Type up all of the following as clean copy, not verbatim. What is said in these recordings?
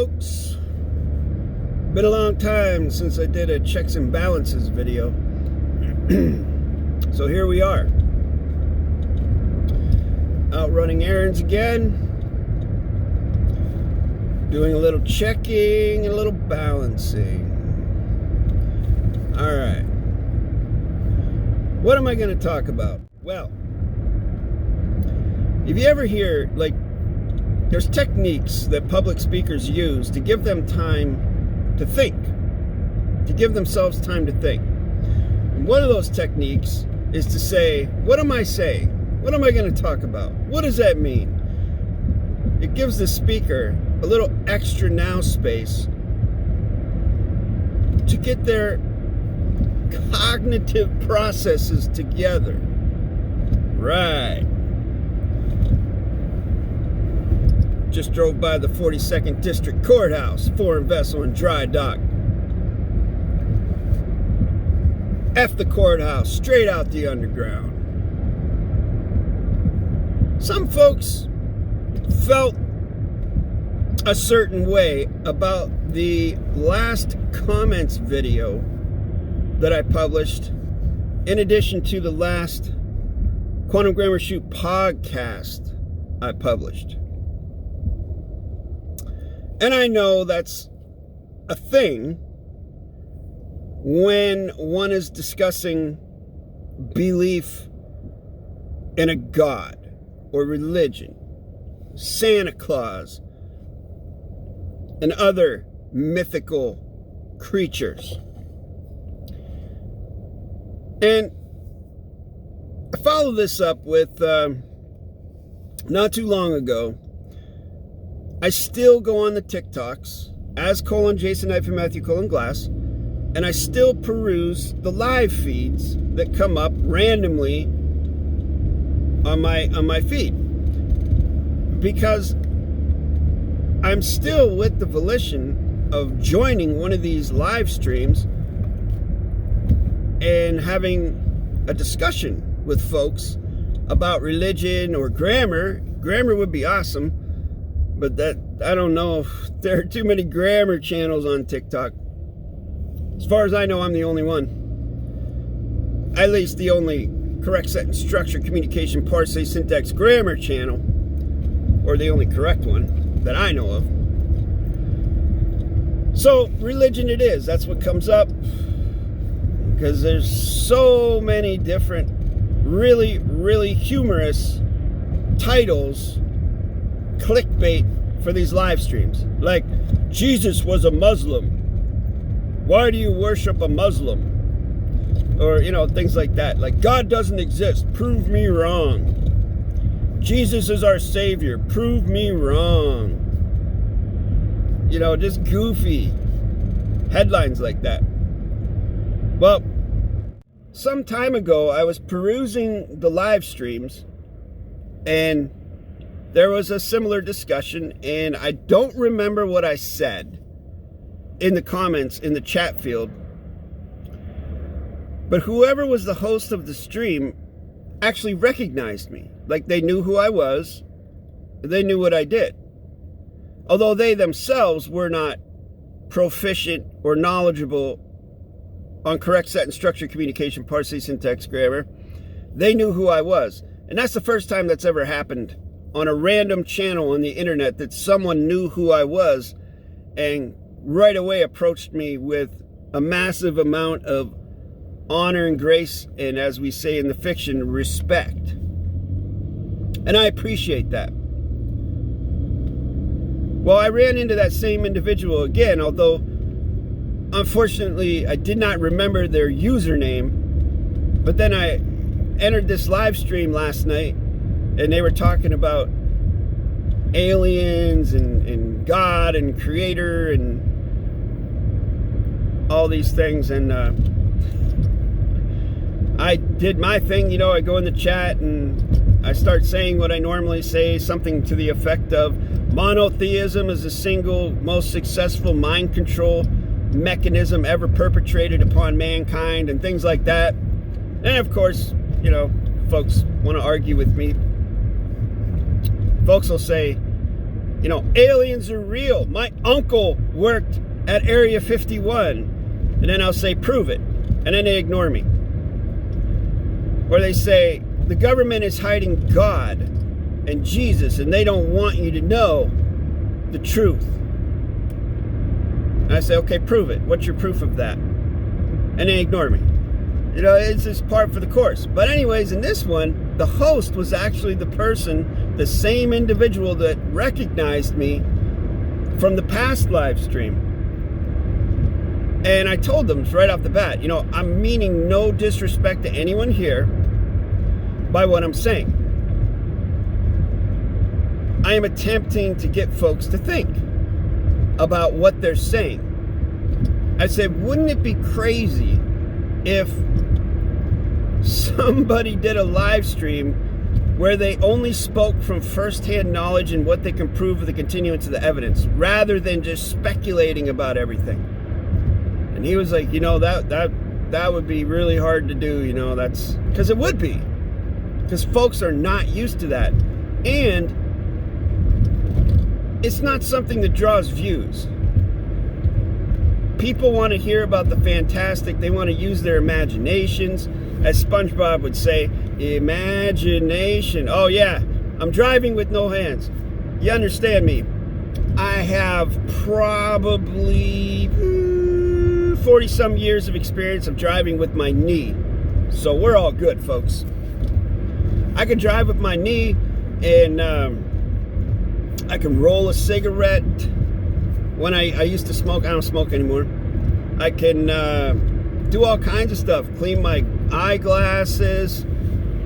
folks. Been a long time since I did a checks and balances video. So here we are. Out running errands again. Doing a little checking and a little balancing. Alright. What am I going to talk about? Well, if you ever hear, like, there's techniques that public speakers use to give them time to think, to give themselves time to think. And one of those techniques is to say, what am I saying? What am I going to talk about? What does that mean? It gives the speaker a little extra now space to get their cognitive processes together. Right. Just drove by the 42nd District Courthouse, foreign vessel and dry dock. F the courthouse, straight out the underground. Some folks felt a certain way about the last comments video that I published, in addition to the last Quantum Grammar Shoot podcast I published. And I know that's a thing when one is discussing belief in a god or religion, Santa Claus, and other mythical creatures. And I follow this up with, not too long ago, I still go on the TikToks as Jason-Matthew-Glass, and I still peruse the live feeds that come up randomly on my feed, because I'm still with the volition of joining one of these live streams and having a discussion with folks about religion or grammar. Grammar would be awesome. But that, I don't know if there are too many grammar channels on TikTok. As far as I know, I'm the only one. At least the only correct sentence structure, communication, parse, syntax, grammar channel. Or the only correct one that I know of. So, religion it is. That's what comes up. Because there's so many different really, really humorous titles, clickbait for these live streams, like Jesus was a Muslim, why do you worship a Muslim, or things like that, like God doesn't exist, prove me wrong, Jesus is our savior, prove me wrong, just goofy headlines like that. Well, some time ago I was perusing the live streams and there was a similar discussion, and I don't remember what I said in the comments in the chat field, but whoever was the host of the stream actually recognized me. Like, they knew who I was, they knew what I did. Although they themselves were not proficient or knowledgeable on correct sentence structure, communication, parse, syntax, grammar, they knew who I was. And that's the first time that's ever happened on a random channel on the internet, that someone knew who I was and right away approached me with a massive amount of honor and grace, and, as we say in the fiction, respect. And I appreciate that. Well, I ran into that same individual again, although unfortunately I did not remember their username. But then I entered this live stream last night, and they were talking about aliens and God and creator and all these things. And I did my thing, I go in the chat and I start saying what I normally say, something to the effect of monotheism is the single most successful mind control mechanism ever perpetrated upon mankind, and things like that. And of course, folks want to argue with me. Folks will say, You know, aliens are real. My uncle worked at Area 51. And then I'll say, prove it. And then they ignore me. Or they say, the government is hiding God and Jesus, and they don't want you to know the truth. And I say, okay, prove it. What's your proof of that? And they ignore me. You know, it's just part for the course. But anyways, in this one, the host was actually the person, the same individual that recognized me from the past live stream. And I told them right off the bat, you know, I'm meaning no disrespect to anyone here by what I'm saying. I am attempting to get folks to think about what they're saying. I said, wouldn't it be crazy if somebody did a live stream where they only spoke from firsthand knowledge and what they can prove with the continuance of the evidence, rather than just speculating about everything? And he was like, you know, that would be really hard to do, you know, that's because it would be, because folks are not used to that, and it's not something that draws views. People want to hear about the fantastic. They want to use their imaginations. As SpongeBob would say, imagination. Oh yeah, I'm driving with no hands. You understand me. I have probably 40 some years of experience of driving with my knee. So we're all good, folks. I can drive with my knee, and I can roll a cigarette. When I used to smoke, I don't smoke anymore. I can do all kinds of stuff. Clean my eyeglasses,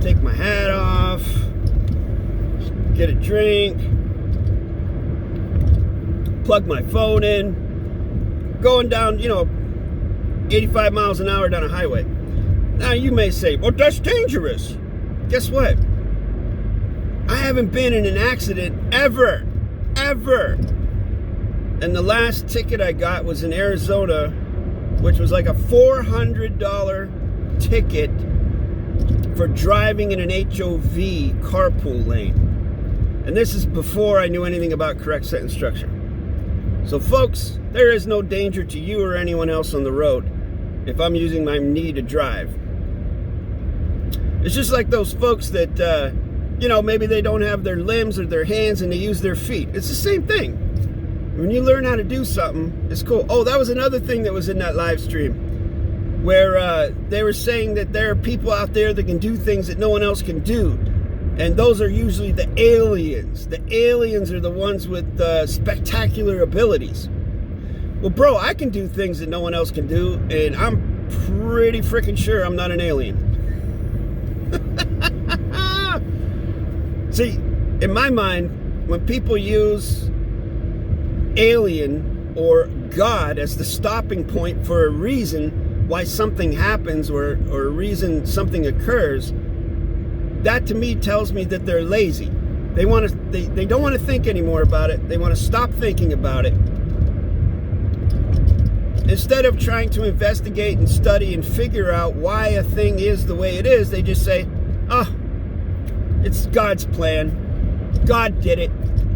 take my hat off, get a drink, plug my phone in, going down, you know, 85 miles an hour down a highway. Now you may say, well, that's dangerous. Guess what? I haven't been in an accident ever. And the last ticket I got was in Arizona, which was like a $400 ticket for driving in an HOV carpool lane. And this is before I knew anything about correct sentence structure. So folks, there is no danger to you or anyone else on the road if I'm using my knee to drive. It's just like those folks that, you know, maybe they don't have their limbs or their hands and they use their feet. It's the same thing. When you learn how to do something, it's cool. Oh, that was another thing that was in that live stream, where they were saying that there are people out there that can do things that no one else can do. And those are usually the aliens. The aliens are the ones with spectacular abilities. Well, bro, I can do things that no one else can do, and I'm pretty freaking sure I'm not an alien. See, in my mind, when people use alien or God as the stopping point for a reason why something happens or a reason something occurs, that to me tells me that they're lazy. They don't want to think anymore about it. They want to stop thinking about it. Instead of trying to investigate and study and figure out why a thing is the way it is, they just say, oh, it's God's plan. God did it.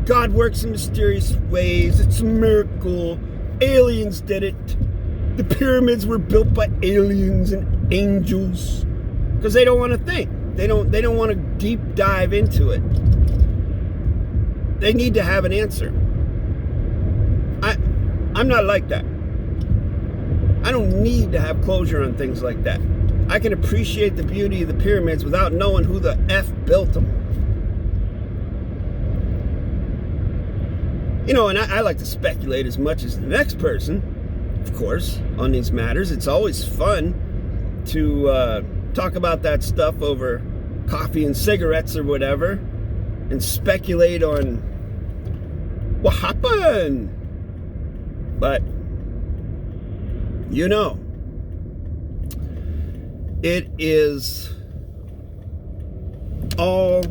God works in mysterious ways. It's a miracle. Aliens did it. The pyramids were built by aliens and angels. Because they don't want to think. They don't want to deep dive into it. They need to have an answer. I'm not like that. I don't need to have closure on things like that. I can appreciate the beauty of the pyramids without knowing who the F built them. You know, and I like to speculate as much as the next person, of course, on these matters. It's always fun to talk about that stuff over coffee and cigarettes or whatever, and speculate on what happened. But, you know, it is all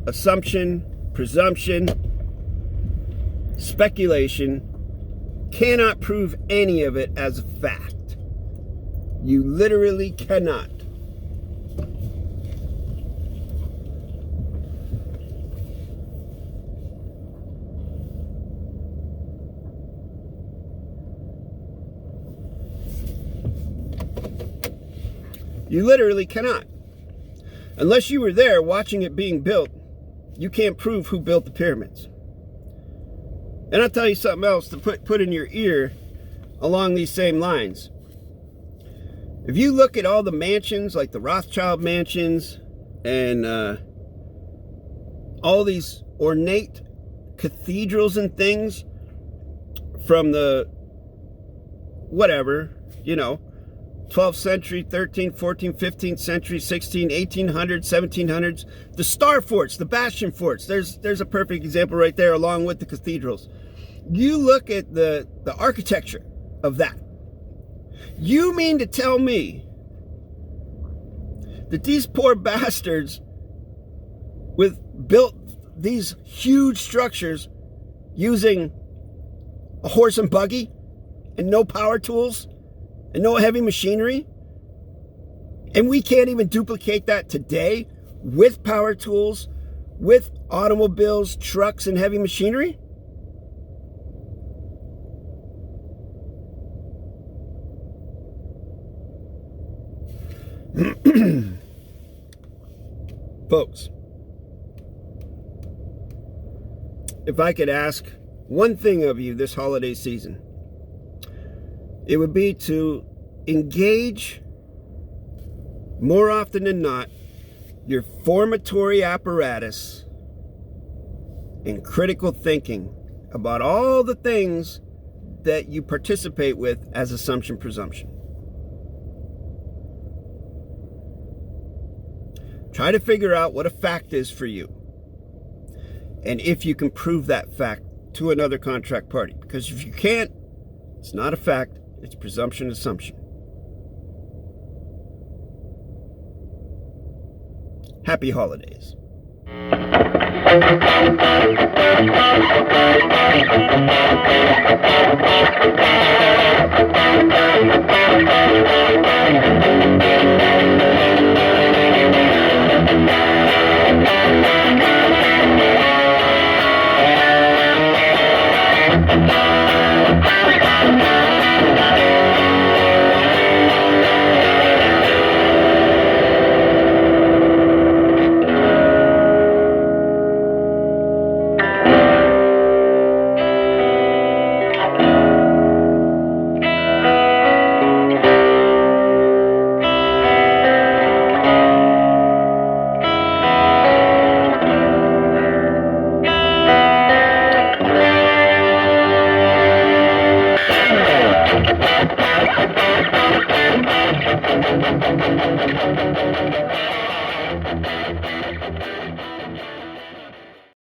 assumption, presumption, speculation. Cannot prove any of it as a fact. You literally cannot. You literally cannot. Unless you were there watching it being built, you can't prove who built the pyramids. And I'll tell you something else to put in your ear along these same lines. If you look at all the mansions, like the Rothschild mansions, and all these ornate cathedrals and things from the, whatever, 12th century, 13th, 14th, 15th century, 16th, 1800s, 1700s, the star forts, the bastion forts, there's a perfect example right there along with the cathedrals. You look at the architecture of that. You mean to tell me that these poor bastards built these huge structures using a horse and buggy and no power tools and no heavy machinery? And we can't even duplicate that today with power tools, with automobiles, trucks, and heavy machinery? Folks, if I could ask one thing of you this holiday season, it would be to engage more often than not your formatory apparatus and critical thinking about all the things that you participate with as assumption presumption. Try to figure out what a fact is for you, and if you can prove that fact to another contract party. Because if you can't, it's not a fact, it's presumption assumption. Happy holidays.